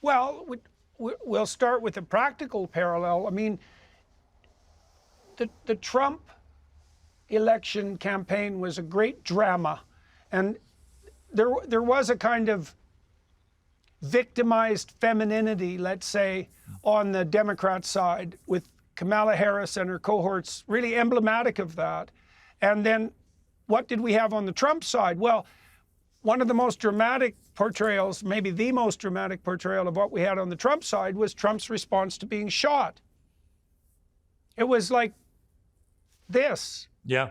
Well, we'll start with a practical parallel. I mean, the Trump election campaign was a great drama, and there was a kind of victimized femininity, let's say, on the Democrat side, with Kamala Harris and her cohorts really emblematic of that. And then what did we have on the Trump side? Well, one of the most dramatic portrayals, maybe the most dramatic portrayal of what we had on the Trump side, was Trump's response to being shot. It was like this. Yeah.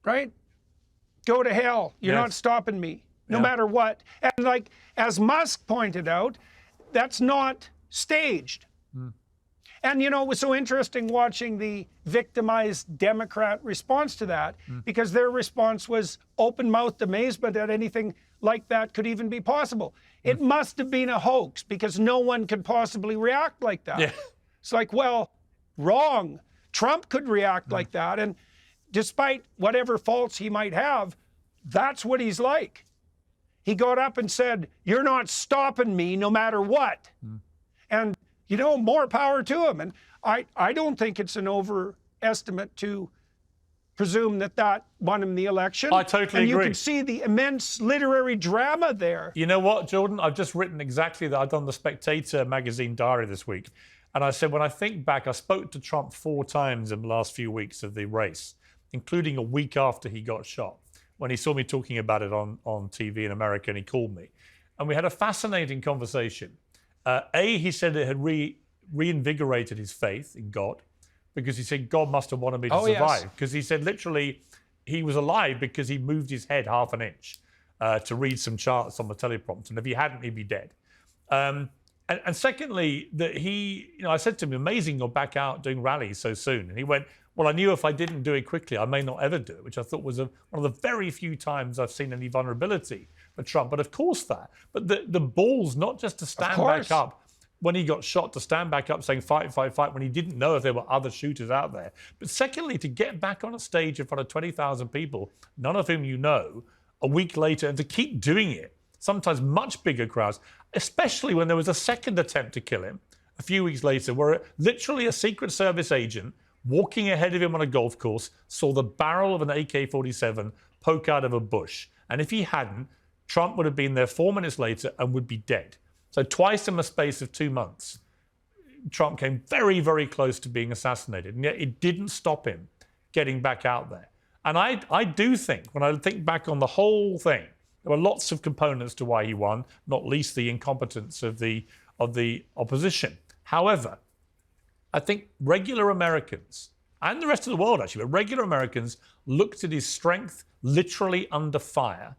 Right? Go to hell. You're not stopping me, no matter what. And like, as Musk pointed out, that's not staged. And, you know, it was so interesting watching the victimized Democrat response to that, because their response was open-mouthed amazement that anything like that could even be possible. It must have been a hoax, because no one could possibly react like that. Yeah. It's like, well, wrong. Trump could react like that. And despite whatever faults he might have, that's what he's like. He got up and said, "You're not stopping me no matter what." And you know, more power to him. And I don't think it's an overestimate to presume that that won him the election. I totally agree. And you can see the immense literary drama there. You know what, Jordan? I've just written exactly that. I've done the Spectator magazine diary this week. And I said, when I think back, I spoke to Trump 4 times in the last few weeks of the race, including a week after he got shot, when he saw me talking about it on TV in America, and he called me. And we had a fascinating conversation. He said it had reinvigorated his faith in God, because he said God must have wanted me to survive. Because he said literally he was alive because he moved his head half an inch to read some charts on the teleprompter. And if he hadn't, he'd be dead. And secondly, that he, you know, I said to him, "Amazing you're back out doing rallies so soon." And he went, "Well, I knew if I didn't do it quickly, I may not ever do it," which I thought was one of the very few times I've seen any vulnerability for Trump. But of course but the balls, not just to stand back up when he got shot, to stand back up saying fight, fight, fight, when he didn't know if there were other shooters out there. But secondly, to get back on a stage in front of 20,000 people, none of whom you know, a week later, and to keep doing it, sometimes much bigger crowds, especially when there was a second attempt to kill him a few weeks later, where literally a Secret Service agent walking ahead of him on a golf course saw the barrel of an AK-47 poke out of a bush. And if he hadn't, Trump would have been there 4 minutes later and would be dead. So twice in the space of 2 months, Trump came very, very close to being assassinated. And yet it didn't stop him getting back out there. And I do think, when I think back on the whole thing, there were lots of components to why he won, not least the incompetence of the opposition. However, I think regular Americans, and the rest of the world actually, but regular Americans looked at his strength literally under fire,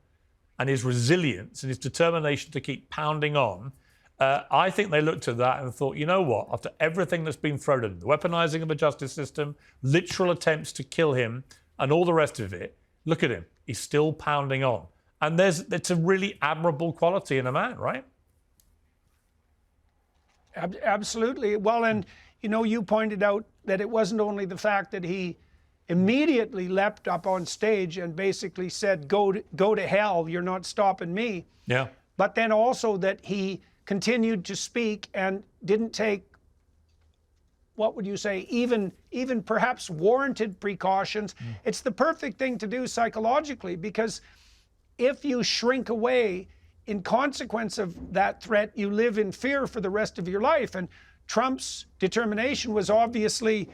and his resilience and his determination to keep pounding on. I think they looked at that and thought, you know what, after everything that's been thrown at him, the weaponizing of the justice system, literal attempts to kill him, and all the rest of it, look at him, he's still pounding on. And it's a really admirable quality in a man, right? Absolutely. Well, and you know, you pointed out that it wasn't only the fact that he immediately leapt up on stage and basically said, go to hell, you're not stopping me. Yeah. But then also that he continued to speak and didn't take, what would you say, even perhaps warranted precautions. It's the perfect thing to do psychologically, because if you shrink away in consequence of that threat, you live in fear for the rest of your life. And Trump's determination was obviously,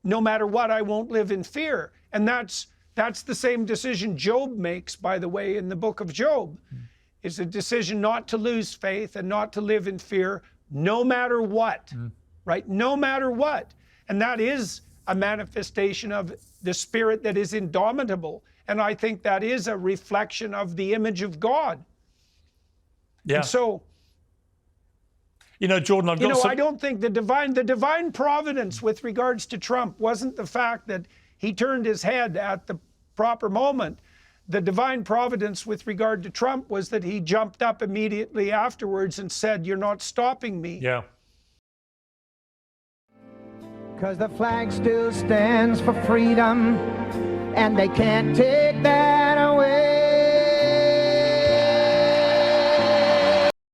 no matter what, I won't live in fear. And that's the same decision Job makes, by the way, in the book of Job. It's a decision not to lose faith and not to live in fear, no matter what, right? No matter what. And that is a manifestation of the spirit that is indomitable. And I think that is a reflection of the image of God. Yeah. And so, you know, Jordan, I don't think the divine providence with regards to Trump wasn't the fact that he turned his head at the proper moment. The divine providence with regard to Trump was that he jumped up immediately afterwards and said, "You're not stopping me." Yeah. 'Cause the flag still stands for freedom, and they can't take that away.